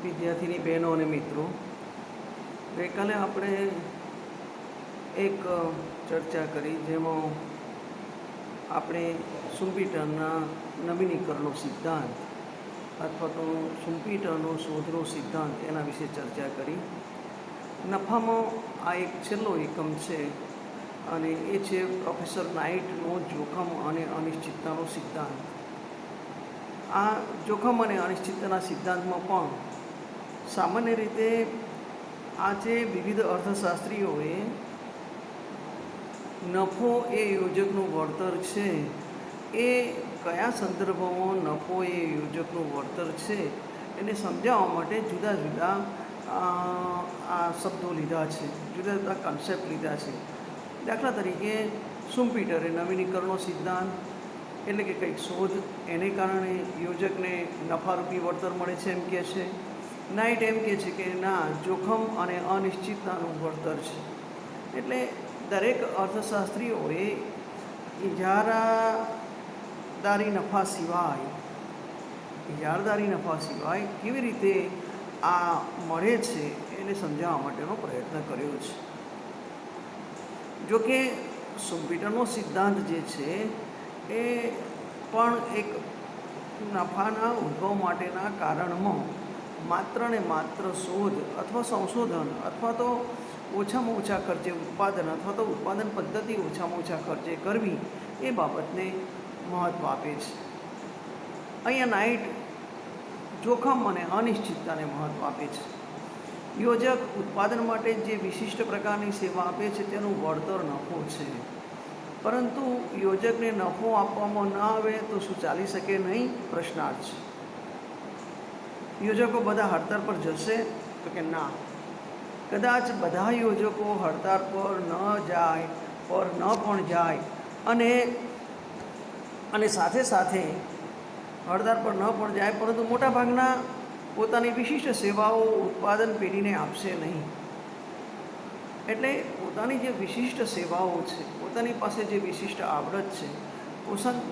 વિદ્યાર્થીની બહેનો અને મિત્રો, ગઈકાલે આપણે એક ચર્ચા કરી જેમાં આપણે સુમ્પીટરના નવીનીકરણનો સિદ્ધાંત અથવા તો સુમ્પીટરનો શોધનો સિદ્ધાંત એના વિશે ચર્ચા કરી. નફામાં આ એક છેલ્લો એકમ છે અને એ છે પ્રોફેસર નાઇટનો જોખમ અને અનિશ્ચિતતાનો સિદ્ધાંત. આ જોખમ અને અનિશ્ચિતતાના સિદ્ધાંતમાં પણ સામાન્ય રીતે આજે વિવિધ અર્થશાસ્ત્રીઓએ નફો એ યોજકનું વળતર છે, એ કયા સંદર્ભમાં નફો એ યોજકનું વળતર છે એને સમજાવવા માટે જુદા જુદા આ શબ્દો લીધા છે, જુદા જુદા કન્સેપ્ટ લીધા છે. દાખલા તરીકે સુમ્પીટરે નવીનીકરણનો સિદ્ધાંત એટલે કે કંઈક શોધ, એને કારણે યોજકને નફારૂપી વળતર મળે છે એમ કહે છે. નાઇટ એમ કહે છે કે ના, જોખમ અને અનિશ્ચિતતાનું વળતર છે. એટલે દરેક અર્થશાસ્ત્રીઓએ ઇજારાદારી નફા સિવાય કેવી રીતે આ મળે છે એને સમજાવવા માટેનો પ્રયત્ન કર્યો છે. જોકે સુમ્પીટરનો સિદ્ધાંત જે છે એ પણ એક નફાના ઉદ્ભવ માટેના કારણમાં માત્ર ને માત્ર શોધ અથવા સંશોધન અથવા તો ઓછામાં ઓછા ખર્ચે ઉત્પાદન અથવા તો ઉત્પાદન પદ્ધતિ ઓછામાં ઓછા ખર્ચે કરવી એ બાબતને મહત્ત્વ આપે છે. અહીંયા નાઇટ જોખમ અને અનિશ્ચિતતાને મહત્ત્વ આપે છે. યોજક ઉત્પાદન માટે જે વિશિષ્ટ પ્રકારની સેવા આપે છે તેનું વળતર નફો છે, પરંતુ યોજકને નફો આપવામાં ન આવે તો શું ચાલી શકે નહીં? પ્રશ્નાર્થ છે. યોજકો બધા હડતાળ પર જશે તો કે ના, કદાચ બધા યોજકો હડતાળ પર ન પણ જાય અને સાથે સાથે હડતાળ પર ન પણ જાય, પરંતુ મોટાભાગના પોતાની વિશિષ્ટ સેવાઓ ઉત્પાદન પેઢીને આપશે નહીં. એટલે પોતાની જે વિશિષ્ટ સેવાઓ છે, પોતાની પાસે જે વિશિષ્ટ આવડત છે,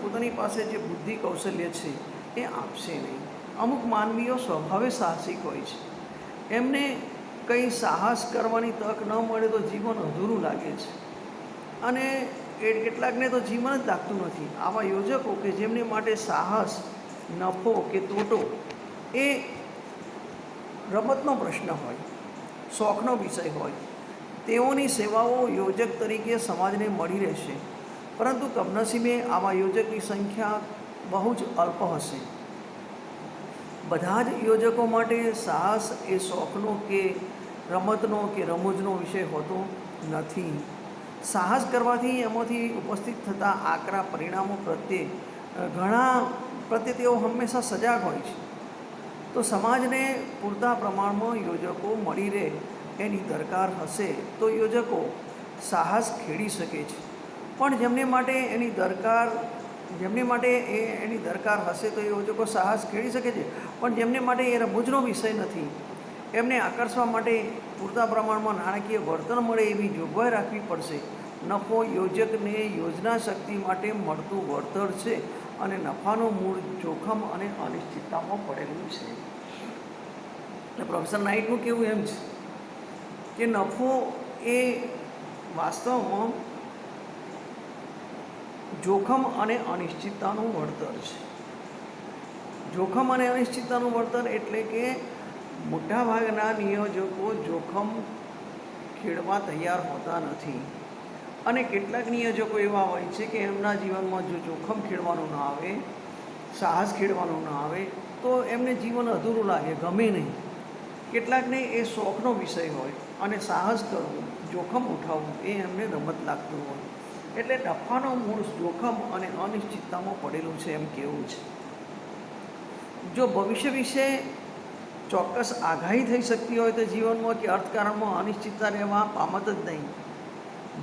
પોતાની પાસે જે બુદ્ધિ કૌશલ્ય છે એ આપશે નહીં. અમુક માનવીઓ સ્વભાવે સાહસિક હોય છે, એમને કંઈ સાહસ કરવાની તક ન મળે તો જીવન અધૂરું લાગે છે અને કેટલાકને તો જીવન જ લાગતું નથી. આવા યોજકો કે જેમને માટે સાહસ, નફો કે તોટો એ રમતનો પ્રશ્ન હોય, શોખનો વિષય હોય, તેઓની સેવાઓ યોજક તરીકે સમાજને મળી રહેશે, પરંતુ કમનસીબે આવા યોજકની સંખ્યા બહુ જ અલ્પ હશે. બધા જ યોજકો માટે સાહસ એ શોખનો કે રમતનો કે રમૂજનો વિષય હોતો નથી. સાહસ કરવાથી એમાંથી ઉપસ્થિત થતા આકરા પરિણામો પ્રત્યે તેઓ હંમેશા સજાગ હોય છે. તો સમાજને પૂરતા પ્રમાણમાં યોજકો મળી રહે એની દરકાર હશે તો યોજકો સાહસ ખેડી શકે છે. પણ જેમને માટે એની દરકાર હશે તો યોજકો સાહસ ખેડી શકે છે, પણ જેમને માટે એ રમૂજનો વિષય નથી, એમને આકર્ષવા માટે પૂરતા પ્રમાણમાં નાણાકીય વળતર મળે એવી જોગવાઈ રાખવી પડશે. નફો યોજકને યોજના શક્તિ માટે મળતું વળતર છે અને નફાનું મૂળ જોખમ અને અનિશ્ચિતતામાં પડેલું છે. એટલે પ્રોફેસર નાઇટનું કહેવું એમ છે કે નફો એ વાસ્તવમાં જોખમ અને અનિશ્ચિતતાનું વળતર છે. જોખમ અને અનિશ્ચિતતાનું વળતર એટલે કે મોટાભાગના નિયોજકો જોખમ ખેડવા તૈયાર હોતા નથી અને કેટલાક નિયોજકો એવા હોય છે કે એમના જીવનમાં જો જોખમ ખેડવાનું ન આવે, સાહસ ખેડવાનું ન આવે તો એમને જીવન અધૂરું લાગે, ગમે નહીં. કેટલાકને એ શોખનો વિષય હોય અને સાહસ કરવું, જોખમ ઉઠાવવું એ એમને રમત લાગતું હોય. એટલે નફાનો મૂળ જોખમ અને અનિશ્ચિતતામાં પડેલું છે એમ કહેવું છે. જો ભવિષ્ય વિશે ચોક્કસ આગાહી થઈ શકતી હોય તો જીવનમાં કે અર્થકારણમાં અનિશ્ચિતતા રહેવા પામત જ નહીં.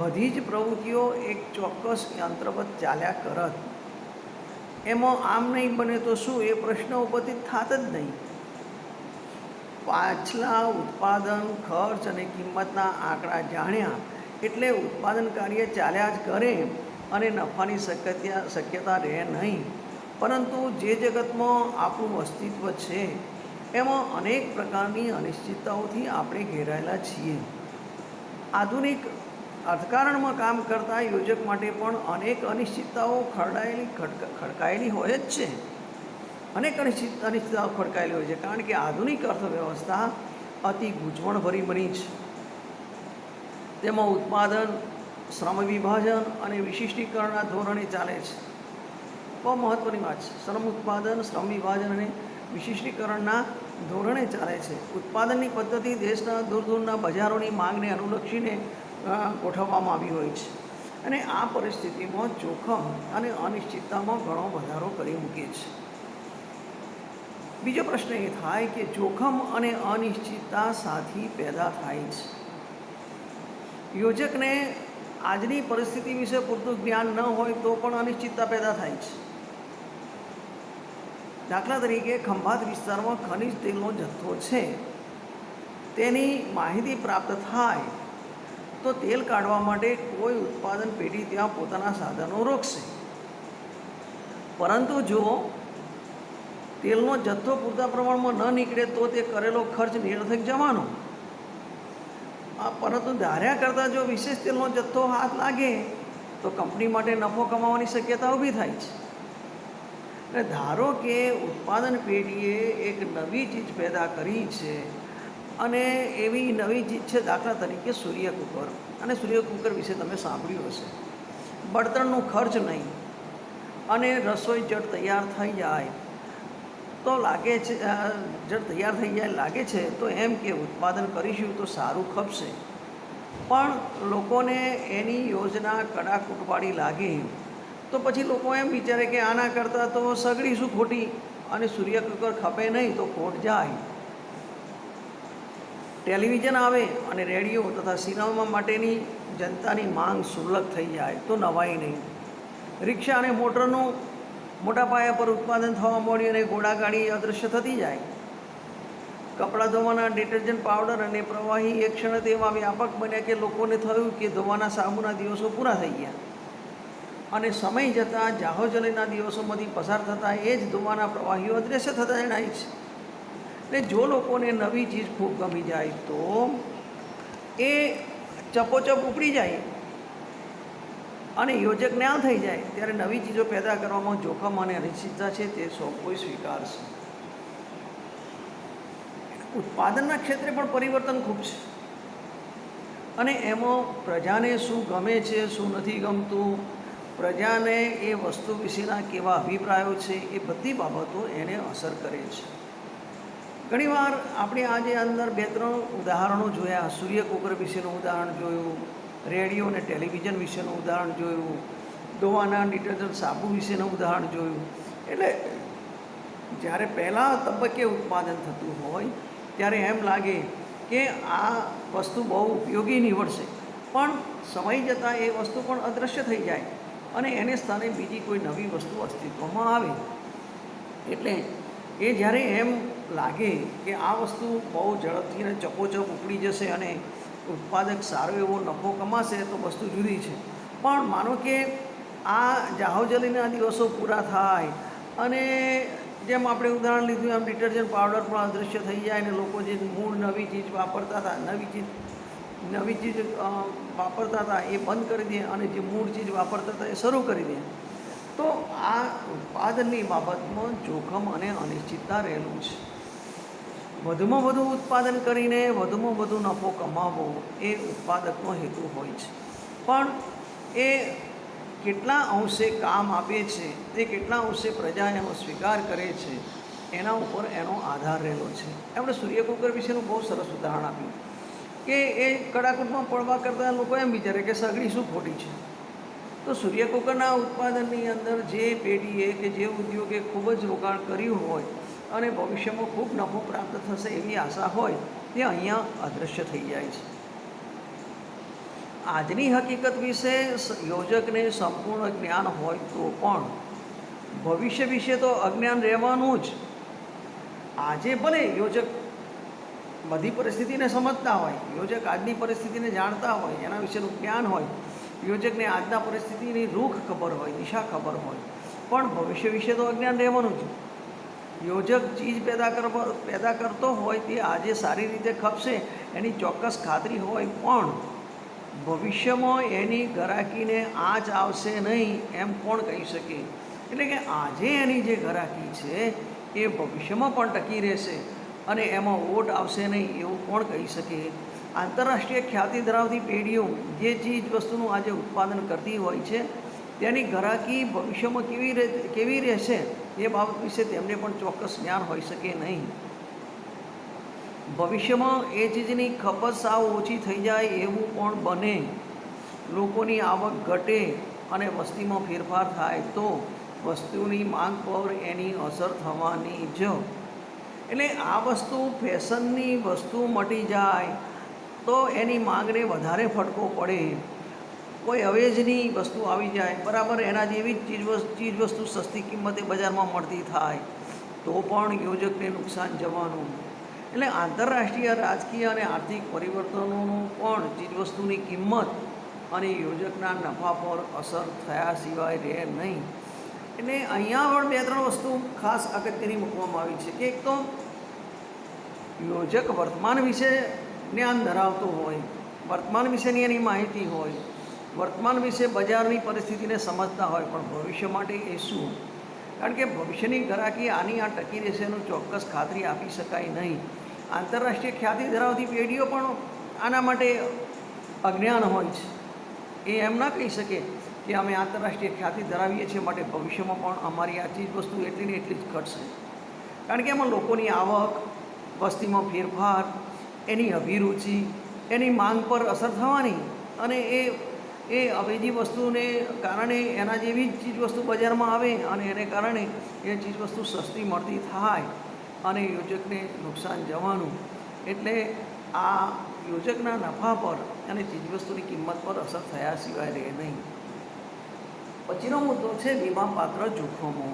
બધી જ પ્રવૃત્તિઓ એક ચોક્કસ અંતર્ગત ચાલ્યા કરત. એમાં આમ નહીં બને તો શું એ પ્રશ્ન ઉપસ્થિત થાત જ નહીં. પાછલા ઉત્પાદન, ખર્ચ અને કિંમતના આંકડા જાણ્યા એટલે ઉત્પાદન કાર્ય ચાલ્યા જ કરે અને નફાની શક્યતા રહે નહીં. પરંતુ જે જગતમાં આપણું અસ્તિત્વ છે એમાં અનેક પ્રકારની અનિશ્ચિતતાઓથી આપણે ઘેરાયેલા છીએ. આધુનિક અર્થકારણમાં કામ કરતા યોજક માટે પણ અનેક અનિશ્ચિતતાઓ ખડકાયેલી હોય જ છે. અનેક અનિશ્ચિતતાઓ ખડકાયેલી હોય છે, કારણ કે આધુનિક અર્થવ્યવસ્થા અતિ ગૂંચવણભરી બની છે. તેમાં ઉત્પાદન, શ્રમ વિભાજન અને વિશિષ્ટીકરણના ધોરણે ચાલે છે. બહુ મહત્ત્વની વાત છે. શ્રમ ઉત્પાદન, શ્રમ વિભાજન અને વિશિષ્ટીકરણના ધોરણે ચાલે છે. ઉત્પાદનની પદ્ધતિ દેશના દૂર દૂરના બજારોની માંગને અનુલક્ષીને ગોઠવવામાં આવી હોય છે, અને આ પરિસ્થિતિમાં જોખમ અને અનિશ્ચિતતામાં ઘણો વધારો કરી મૂકે છે. બીજો પ્રશ્ન એ થાય કે જોખમ અને અનિશ્ચિતતા સાથી પેદા થાય છે. યોજકને આજની પરિસ્થિતિ વિશે પૂરતું જ્ઞાન ન હોય તો પણ અનિશ્ચિતતા પેદા થાય છે. દાખલા તરીકે ખંભાત વિસ્તારમાં ખનિજ તેલનો જથ્થો છે, તેની માહિતી પ્રાપ્ત થાય તો તેલ કાઢવા માટે કોઈ ઉત્પાદન પેઢી ત્યાં પોતાના સાધનો રોકશે. પરંતુ જો તેલનો જથ્થો પૂરતા પ્રમાણમાં ન નીકળે તો તે કરેલો ખર્ચ નિરર્થક જવાનો. પરંતુ ધાર્યા કરતાં જો વિશેષ તેલનો જથ્થો હાથ લાગે તો કંપની માટે નફો કમાવાની શક્યતા ઊભી થાય છે. અને ધારો કે ઉત્પાદન પેઢીએ એક નવી ચીજ પેદા કરી છે, અને એવી નવી ચીજ છે દાખલા તરીકે સૂર્ય કુકર. અને સૂર્ય કુકર વિશે તમે સાંભળ્યું હશે. બળતણનો ખર્ચ નહીં અને રસોઈ જટ તૈયાર થઈ જાય તો લાગે છે, લાગે છે તો એમ કે ઉત્પાદન કરીશું તો સારું ખપશે. પણ લોકોને એની યોજના કડાકૂટવાળી લાગે તો પછી લોકો એમ વિચારે કે આના કરતાં તો સગડીશું ખોટી, અને સૂર્ય કુકર ખપે નહીં તો ખોટ જાય. ટેલિવિઝન આવે અને રેડિયો તથા સિનેમા માટેની જનતાની માંગ સુલભ થઈ જાય તો નવાઈ નહીં. રિક્ષા અને મોટરનું મોટા પાયા પર ઉત્પાદન થવા મળ્યું અને ઘોડાગાડી અદૃશ્ય થતી જાય. કપડાં ધોવાના ડિટર્જન્ટ પાવડર અને પ્રવાહી એક ક્ષણ તેવા વ્યાપક બન્યા કે લોકોને થયું કે ધોવાના સાબુના દિવસો પૂરા થઈ ગયા, અને સમય જતાં જાહોજલીના દિવસોમાંથી પસાર થતાં એ જ ધોવાના પ્રવાહીઓ અદૃશ્ય થતા જણાય છે. એટલે જો લોકોને નવી ચીજ ખૂબ ગમી જાય તો એ ચપોચપ ઉપડી જાય અને યોજક જ્ઞાન થઈ જાય, ત્યારે નવી ચીજો પેદા કરવામાં જોખમ અને અનિશ્ચિતતા છે તે સૌ કોઈ સ્વીકારશે. ઉત્પાદનના ક્ષેત્રે પણ પરિવર્તન ખૂબ છે, અને એમાં પ્રજાને શું ગમે છે, શું નથી ગમતું, પ્રજાને એ વસ્તુ વિશેના કેવા અભિપ્રાયો છે, એ બધી બાબતો એને અસર કરે છે. ઘણીવાર આપણે આજે અંદર 2-3 ઉદાહરણો જોયા. સૂર્ય કુકર વિશેનું ઉદાહરણ જોયું, રેડિયો અને ટેલિવિઝન વિશેનું ઉદાહરણ જોયું, ધોવાના ડિટર્જન્ટ સાબુ વિશેનું ઉદાહરણ જોયું. એટલે જ્યારે પહેલાં તબક્કે ઉત્પાદન થતું હોય ત્યારે એમ લાગે કે આ વસ્તુ બહુ ઉપયોગી નીવડશે, પણ સમય જતાં એ વસ્તુ પણ અદૃશ્ય થઈ જાય અને એને સ્થાને બીજી કોઈ નવી વસ્તુ અસ્તિત્વમાં આવે. એટલે એ જ્યારે એમ લાગે કે આ વસ્તુ બહુ ઝડપથી અને ચપોચપ ઉપડી જશે અને ઉત્પાદક સારો એવો નફો કમાશે તો વસ્તુ જુદી છે. પણ માનો કે આ જાહોજલીના દિવસો પૂરા થાય અને જેમ આપણે ઉદાહરણ લીધું એમ ડિટર્જન્ટ પાવડર પણ અદૃશ્ય થઈ જાય અને લોકો જે મૂળ નવી ચીજ વાપરતા હતા, નવી ચીજ વાપરતા હતા એ બંધ કરી દે અને જે મૂળ ચીજ વાપરતા હતા એ શરૂ કરી દે, તો આ ઉત્પાદનની બાબતમાં જોખમ અને અનિશ્ચિતતા રહેલું છે. વધુમાં વધુ ઉત્પાદન કરીને વધુમાં વધુ નફો કમાવવો એ ઉત્પાદકનો હેતુ હોય છે, પણ એ કેટલા અંશે કામ આપે છે, તે કેટલા અંશે પ્રજા એનો સ્વીકાર કરે છે, એના ઉપર એનો આધાર રહેલો છે. આપણે સૂર્ય કુકર વિશેનું બહુ સરસ ઉદાહરણ આપ્યું કે એ કડાકૂટમાં પડવા કરતાં લોકો એમ વિચારે કે સગડી શું ખોટી છે. તો સૂર્ય કુકરના ઉત્પાદનની અંદર જે પેઢીએ કે જે ઉદ્યોગે ખૂબ જ રોકાણ કર્યું હોય અને ભવિષ્યમાં ખૂબ નફો પ્રાપ્ત થશે એવી આશા હોય તે અહીંયા અદૃશ્ય થઈ જાય છે. આજની હકીકત વિશે યોજકને સંપૂર્ણ જ્ઞાન હોય તો પણ ભવિષ્ય વિશે તો અજ્ઞાન રહેવાનું જ. આજે ભલે યોજક બધી પરિસ્થિતિને સમજતા હોય, યોજક આજની પરિસ્થિતિને જાણતા હોય, એના વિશેનું જ્ઞાન હોય, યોજકને આજના પરિસ્થિતિની રૂખ ખબર હોય, દિશા ખબર હોય, પણ ભવિષ્ય વિશે તો અજ્ઞાન રહેવાનું જ. યોજક ચીજ પેદા કરતો હોય તે આજે સારી રીતે ખપશે એની ચોક્કસ ખાતરી હોય, પણ ભવિષ્યમાં એની ગ્રાહકીને આંચ આવશે નહીં એમ કોણ કહી શકે? એટલે કે આજે એની જે ગ્રાહકી છે એ ભવિષ્યમાં પણ ટકી રહેશે અને એમાં ઓટ આવશે નહીં એવું કોણ કહી શકે? આંતરરાષ્ટ્રીય ખ્યાતિ ધરાવતી પેઢીઓ જે ચીજ વસ્તુનું આજે ઉત્પાદન કરતી હોય છે તેની ગ્રાહકી ભવિષ્યમાં કેવી રહેશે એ બાબત વિશે તેમને પણ ચોક્કસ જ્ઞાન હોઈ શકે નહીં. ભવિષ્યમાં એ ચીજની ખપત સાવ ઓછી થઈ જાય એવું પણ બને, લોકોની આવક ઘટે અને વસ્તીમાં ફેરફાર થાય તો વસ્તુની માંગ પર એની અસર થવાની જ. એટલે આ વસ્તુ ફેશનની વસ્તુ મટી જાય તો એની માંગને વધારે ફટકો પડે. કોઈ અવેજની વસ્તુ આવી જાય, બરાબર એના જેવી જ ચીજ વસ્તુ સસ્તી કિંમતે બજારમાં મળતી થાય તો પણ યોજકને નુકસાન જવાનું. એટલે આંતરરાષ્ટ્રીય રાજકીય અને આર્થિક પરિવર્તનોનું પણ ચીજવસ્તુની કિંમત અને યોજકના નફા પર અસર થયા સિવાય રહે નહીં. એટલે અહીંયા પણ 2-3 વસ્તુ ખાસ અગત્યની મૂકવામાં આવી છે કે એક તો યોજક વર્તમાન વિશે જ્ઞાન ધરાવતો હોય, વર્તમાન વિશેની એની માહિતી હોય, વર્તમાન વિશે બજારની પરિસ્થિતિને સમજતા હોય, પણ ભવિષ્ય માટે એ શું? કારણ કે ભવિષ્યની ગ્રાહકી આની આ ટકી રહેશે એનું ચોક્કસ ખાતરી આપી શકાય નહીં. આંતરરાષ્ટ્રીય ખ્યાતિ ધરાવતી પેઢીઓ પણ આના માટે અજ્ઞાન હોય છે. એ એમ ના કહી શકે કે અમે આંતરરાષ્ટ્રીય ખ્યાતિ ધરાવીએ છીએ માટે ભવિષ્યમાં પણ અમારી આ ચીજ વસ્તુ એટલી ને એટલી જ ઘટશે. કારણ કે એમાં લોકોની આવક, વસ્તીમાં ફેરફાર, એની અભિરુચિ, એની માંગ પર અસર થવાની અને એ અવેજી વસ્તુને કારણે એના જેવી જ ચીજવસ્તુ બજારમાં આવે અને એને કારણે એ ચીજવસ્તુ સસ્તી મળતી થાય અને યોજકને નુકસાન જવાનું. એટલે આ યોજકના નફા પર અને ચીજવસ્તુની કિંમત પર અસર થયા સિવાય રહે નહીં. પછીનો મુદ્દો છે વીમાપાત્ર જોખમો.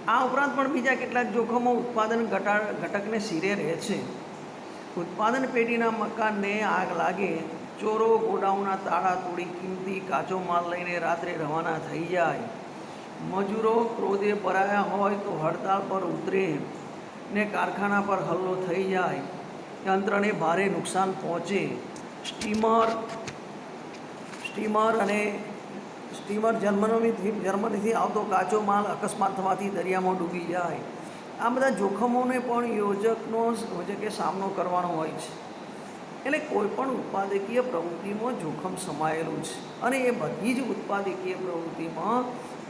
આ ઉપરાંત પણ બીજા કેટલાક જોખમો ઉત્પાદન ઘટકને શીરે રહે છે. ઉત્પાદન પેઢીના મકાનને આગ લાગે, ચોરો ગોડાઉનના તાળા તોડી કિંમતી કાચો માલ લઈને રાત્રે રવાના થઈ જાય, મજૂરો ક્રોધે ભરાયા હોય તો હડતાળ પર ઉતરે ને કારખાના પર હલ્લો થઈ જાય, તંત્રને ભારે નુકસાન પહોંચે, સ્ટીમર જર્મનીથી આવતો કાચો માલ અકસ્માત થવાથી દરિયામાં ડૂબી જાય. આ બધા જોખમોને પણ યોજકે સામનો કરવાનો હોય છે. એટલે કોઈપણ ઉત્પાદકીય પ્રવૃત્તિમાં જોખમ સમાયેલું છે અને એ બધી જ ઉત્પાદકીય પ્રવૃત્તિમાં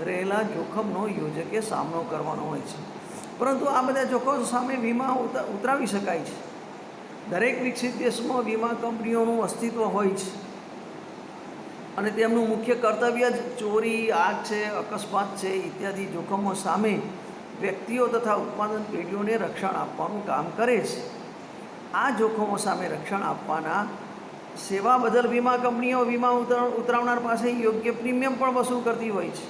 રહેલા જોખમનો યોજકે સામનો કરવાનો હોય છે. પરંતુ આ બધા જોખમો સામે વીમા ઉતરાવી શકાય છે. દરેક વિકસિત દેશમાં વીમા કંપનીઓનું અસ્તિત્વ હોય છે અને તેમનું મુખ્ય કર્તવ્ય જ ચોરી, આગ છે, અકસ્માત છે ઇત્યાદિ જોખમો સામે વ્યક્તિઓ તથા ઉત્પાદન પેઢીઓને રક્ષણ આપવાનું કામ કરે છે. આ જોખમો સામે રક્ષણ આપવાના સેવા બદલ વીમા કંપનીઓ વીમા ઉતરાવનાર પાસે યોગ્ય પ્રીમિયમ પણ વસૂલ કરતી હોય છે.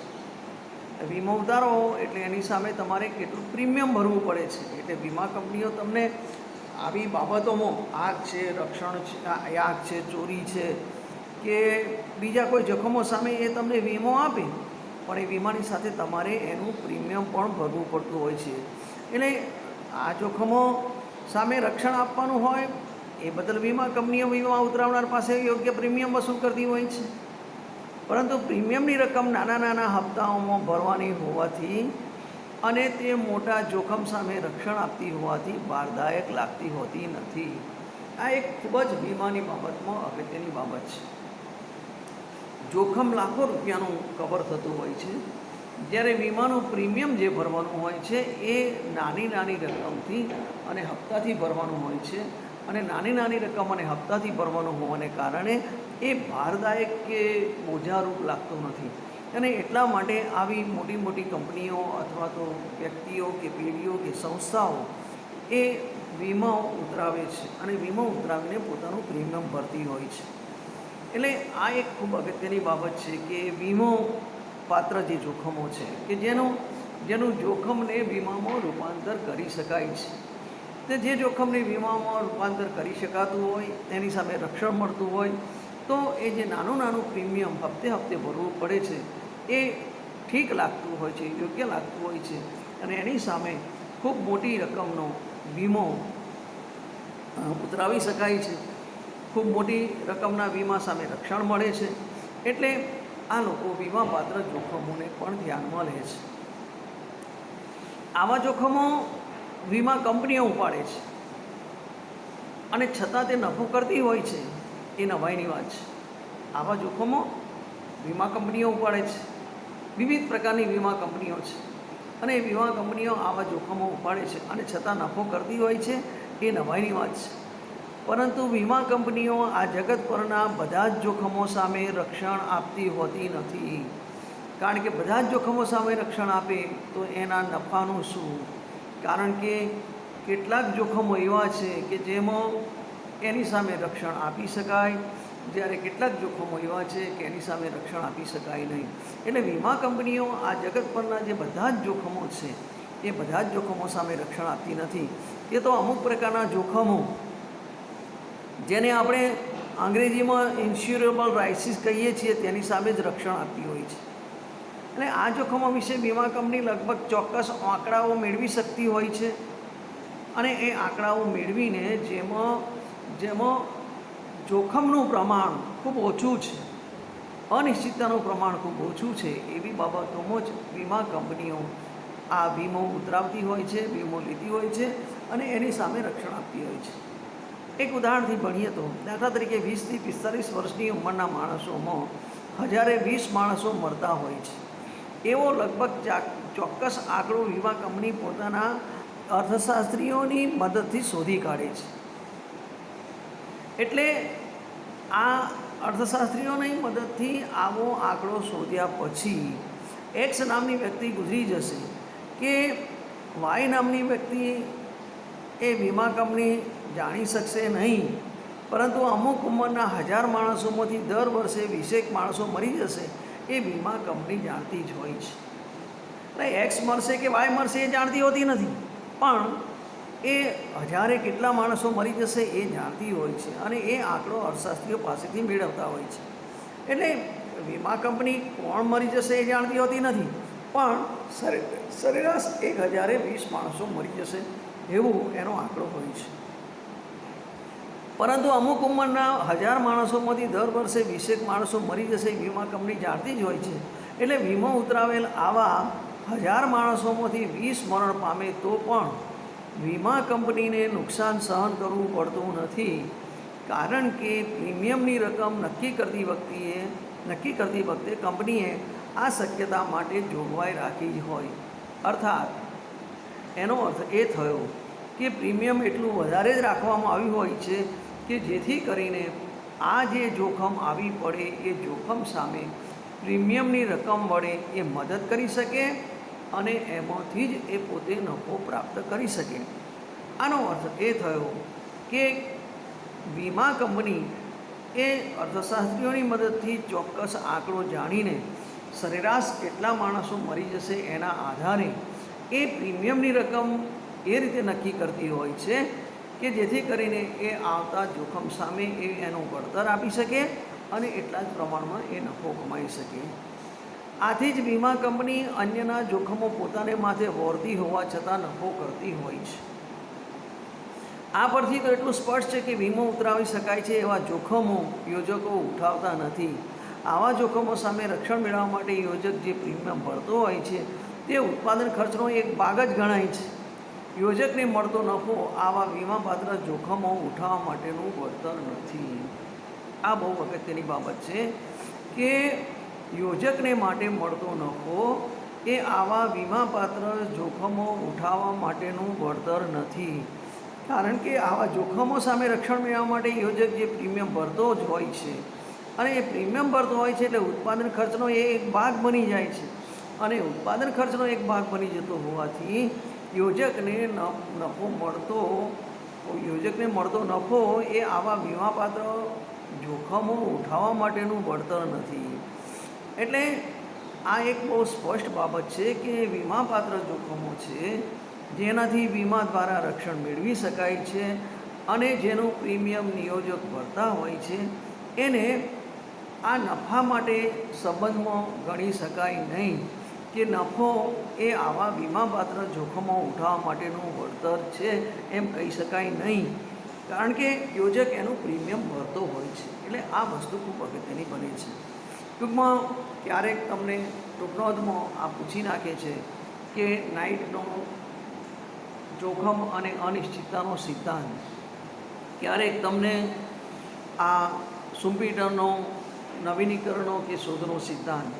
વીમો ઉતારો એટલે એની સામે તમારે કેટલું પ્રીમિયમ ભરવું પડે છે. એટલે વીમા કંપનીઓ તમને આવી બાબતોમાં આગ છે, રક્ષણ છે, આગ છે, ચોરી છે કે બીજા કોઈ જોખમો સામે એ તમને વીમો આપે, પણ એ વીમાની સાથે તમારે એનું પ્રીમિયમ પણ ભરવું પડતું હોય છે. એટલે આ જોખમો સામે રક્ષણ આપવાનું હોય એ બદલ વીમા કંપનીઓ વીમા ઉતરાવનાર પાસે યોગ્ય પ્રીમિયમ વસૂલ કરતી હોય છે. પરંતુ પ્રીમિયમની રકમ નાના હપ્તાઓમાં ભરવાની હોવાથી અને તે મોટા જોખમ સામે રક્ષણ આપતી હોવાથી ભારદાયક લાગતી હોતી નથી. આ એક ખૂબ જ વીમાની બાબતમાં અગત્યની બાબત છે. જોખમ લાખો રૂપિયાનું કવર થતું હોય છે, જ્યારે વીમાનું પ્રીમિયમ જે ભરવાનું હોય છે એ નાની રકમથી અને હપ્તાથી ભરવાનું હોય છે અને નાની રકમ અને હપ્તાથી ભરવાનું હોવાને કારણે એ ભારદાયક કે બોજારૂપ લાગતું નથી. અને એટલા માટે આવી મોટી કંપનીઓ અથવા તો વ્યક્તિઓ કે પેઢીઓ કે સંસ્થાઓ એ વીમા ઉતરાવે છે અને વીમા ઉતરાવીને પોતાનું પ્રીમિયમ ભરતી હોય છે. એટલે આ એક ખૂબ અગત્યની બાબત છે કે વીમો પાત્ર જે જોખમો છે કે જેનું જોખમને વીમામાં રૂપાંતર કરી શકાય છે. તે જે જોખમને વીમામાં રૂપાંતર કરી શકાતું હોય, એની સામે રક્ષણ મળતું હોય, તો એ જે નાનું પ્રીમિયમ હપ્તે ભરવું પડે છે એ ઠીક લાગતું હોય છે, યોગ્ય લાગતું હોય છે અને એની સામે ખૂબ મોટી રકમનો વીમો ઉતરાવી શકાય છે. ખૂબ મોટી રકમના વીમા સામે રક્ષણ મળે છે. એટલે આ લોકો વીમાપાત્ર જોખમોને પણ ધ્યાનમાં લે છે. આવા જોખમો વીમા કંપનીઓ ઉપાડે છે અને છતાં તે નફો કરતી હોય છે, એ નવાઈની વાત છે. આવા જોખમો વીમા કંપનીઓ ઉપાડે છે. વિવિધ પ્રકારની વીમા કંપનીઓ છે અને એ વીમા કંપનીઓ આવા જોખમો ઉપાડે છે અને છતાં નફો કરતી હોય છે, એ નવાઈની વાત છે. પરંતુ વીમા કંપનીઓ આ જગત પરના બધા જ જોખમો સામે રક્ષણ આપતી હોતી નથી. કારણ કે બધા જ જોખમો સામે રક્ષણ આપે તો એના નફાનું શું? કારણ કે કેટલાક જોખમો એવા છે કે જેમાં એની સામે રક્ષણ આપી શકાય, જ્યારે કેટલાક જોખમો એવા છે કે એની સામે રક્ષણ આપી શકાય નહીં. એટલે વીમા કંપનીઓ આ જગત પરના જે બધા જ જોખમો છે એ બધા જ જોખમો સામે રક્ષણ આપતી નથી. એ તો અમુક પ્રકારના જોખમો, જેને આપણે અંગ્રેજીમાં ઇન્સ્યોરેબલ રાઇસિસ કહીએ છીએ, તેની સામે જ રક્ષણ આપતી હોય છે. અને આ જોખમો વિશે વીમા કંપની લગભગ ચોક્કસ આંકડાઓ મેળવી શકતી હોય છે અને એ આંકડાઓ મેળવીને જેમાં જોખમનું પ્રમાણ ખૂબ ઓછું છે, અનિશ્ચિતતાનું પ્રમાણ ખૂબ ઓછું છે, એવી બાબતોમાં જ વીમા કંપનીઓ આ વીમો ઉતરાવતી હોય છે, વીમો લેતી હોય છે અને એની સામે રક્ષણ આપતી હોય છે. એક ઉદાહરણથી ભણીએ તો, દાખલા તરીકે 20થી 45 વર્ષની ઉંમરના માણસોમાં 1020 માણસો મરતા હોય છે. એવો લગભગ ચોક્કસ આંકડો વીમા કંપની પોતાના અર્થશાસ્ત્રીઓની મદદથી શોધી કાઢે છે. એટલે આ અર્થશાસ્ત્રીઓની મદદથી આવો આંકડો શોધ્યા પછી એક્સ નામની વ્યક્તિ ગુજરી જશે કે વાય નામની વ્યક્તિ એ વીમા કંપની જાણી શકશે નહીં, પરંતુ અમુક ઉંમરના 1000 માણસોમાંથી દર વર્ષે 20 માણસો મરી જશે એ વીમા કંપની જાણતી જ હોય છે. એટલે એક્સ મરશે કે વાય મરશે એ જાણતી હોતી નથી, પણ એ 1000 કેટલા માણસો મરી જશે એ જાણતી હોય છે અને એ આંકડો અર્થશાસ્ત્રીઓ પાસેથી મેળવતા હોય છે. એટલે વીમા કંપની કોણ મરી જશે એ જાણતી હોતી નથી, પણ સરેરાશ 1020 માણસો મરી જશે એવું એનો આંકડો હોય છે. પરંતુ અમુક ઉંમરના 1000 માણસોમાંથી દર વર્ષે 20 માણસો મરી જશે એ વીમા કંપની જાણતી જ હોય છે. એટલે વીમો ઉતરાવેલ આવા 1000 માણસોમાંથી 20 મરણ પામે તો પણ વીમા કંપનીને નુકસાન સહન કરવું પડતું નથી, કારણ કે પ્રીમિયમની રકમ નક્કી કરતી વખતે કંપનીએ આ શક્યતા માટે જોગવાઈ રાખી જ હોય. અર્થાત એનો અર્થ એ થયો કે પ્રીમિયમ એટલું વધારે જ રાખવામાં આવ્યું હોય છે કે જેથી કરીને આ જે જોખમ આવી પડે એ જોખમ સામે પ્રીમિયમની રકમ વડે એ મદદ કરી શકે અને એમાંથી જ એ પોતે નફો પ્રાપ્ત કરી શકે. આનો અર્થ એ થયો કે વીમા કંપની એ અર્થશાસ્ત્રીઓની મદદથી ચોક્કસ આંકડો જાણીને સરેરાશ કેટલા માણસો મરી જશે એના આધારે એ પ્રીમિયમની રકમ એ રીતે નક્કી કરતી હોય છે કે જેથી કરીને એ આવતા જોખમ સામે એ એનું વળતર આપી શકે અને એટલા જ પ્રમાણમાં એ નફો કમાઈ શકે. આથી જ વીમા કંપની અન્યના જોખમો પોતાને માથે વહોરતી હોવા છતાં નફો કરતી હોય છે. આ પરથી તો એટલું સ્પષ્ટ છે કે વીમો ઉતરાવી શકાય છે એવા જોખમો યોજકો ઉઠાવતા નથી. આવા જોખમો સામે રક્ષણ મેળવવા માટે યોજક જે પ્રીમિયમ ભરતો હોય છે તે ઉત્પાદન ખર્ચનો એક ભાગ જ ગણાય છે. યોજકને મળતો નફો આવા વીમાપાત્ર જોખમો ઉઠાવવા માટેનું વળતર નથી. આ બહુ અગત્યની બાબત છે કે યોજકને માટે મળતો નફો એ આવા વીમાપાત્ર જોખમો ઉઠાવવા માટેનું વળતર નથી, કારણ કે આવા જોખમો સામે રક્ષણ મેળવવા માટે યોજક જે પ્રીમિયમ ભરતો જ હોય છે અને એ પ્રીમિયમ ભરતો હોય છે એટલે ઉત્પાદન ખર્ચનો એ એક ભાગ બની જાય છે અને ઉત્પાદન ખર્ચનો એક ભાગ બની જતો હોવાથી યોજકને મળતો નફો એ આવા વીમાપાત્ર જોખમો ઉઠાવવા માટેનું વળતર નથી. એટલે આ એક બહુ સ્પષ્ટ બાબત છે કે વીમાપાત્ર જોખમો છે જેનાથી વીમા દ્વારા રક્ષણ મેળવી શકાય છે અને જેનું પ્રીમિયમ નિયોજક ભરતા હોય છે એને આ નફા માટે સંબંધમાં ગણી શકાય નહીં, કે નફો એ આવા વીમાપાત્ર જોખમો ઉઠાવવા માટેનું વળતર છે એમ કહી શકાય નહીં, કારણ કે યોજક એનું પ્રીમિયમ ભરતો હોય છે. એટલે આ વસ્તુ ખૂબ અગત્યની બને છે. ટૂંકમાં ક્યારેક તમને ટૂંકનોંધમાં આ પૂછી નાખે છે કે નાઇટનો જોખમ અને અનિશ્ચિતતાનો સિદ્ધાંત, ક્યારેક તમને આ સુમ્પીટરનો નવીનીકરણો કે શોધનો સિદ્ધાંત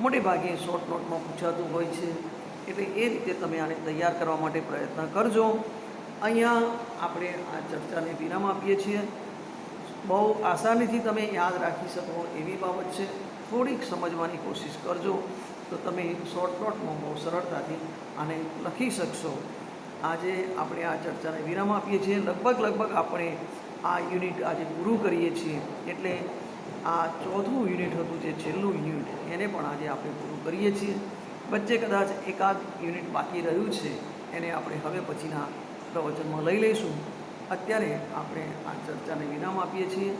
મોટે ભાગે શોર્ટ નોટમાં પૂછાતું હોય છે. એટલે એ રીતે તમે આને તૈયાર કરવા માટે પ્રયત્ન કરજો. અહીંયા આપણે આ ચર્ચાને વિરામ આપીએ છીએ. બહુ આસાનીથી તમે યાદ રાખી શકો એવી બાબત છે. થોડીક સમજવાની કોશિશ કરજો તો તમે શોર્ટ નોટમાં બહુ સરળતાથી આને લખી શકશો. આજે આપણે આ ચર્ચાને વિરામ આપીએ છીએ. લગભગ આપણે આ યુનિટ આજે પૂરું કરીએ છીએ. એટલે આ ચોથું યુનિટ હતું, જે છેલ્લું યુનિટ, એને પણ આજે આપણે પૂરું કરીએ છીએ. વચ્ચે કદાચ એકાદ યુનિટ બાકી રહ્યું છે, એને આપણે હવે પછીના પ્રવચનમાં લઈ લઈશું. અત્યારે આપણે આ ચર્ચાને વિરામ આપીએ છીએ.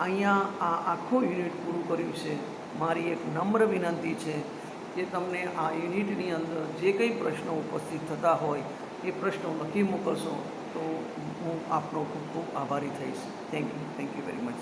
અહીંયા આ આખું યુનિટ પૂરું કર્યું છે. મારી એક નમ્ર વિનંતી છે કે તમને આ યુનિટની અંદર જે કંઈ પ્રશ્નો ઉપસ્થિત થતા હોય એ પ્રશ્નો લખી મોકલશો તો હું આપનો ખૂબ ખૂબ આભારી થઈશ. Thank you very much.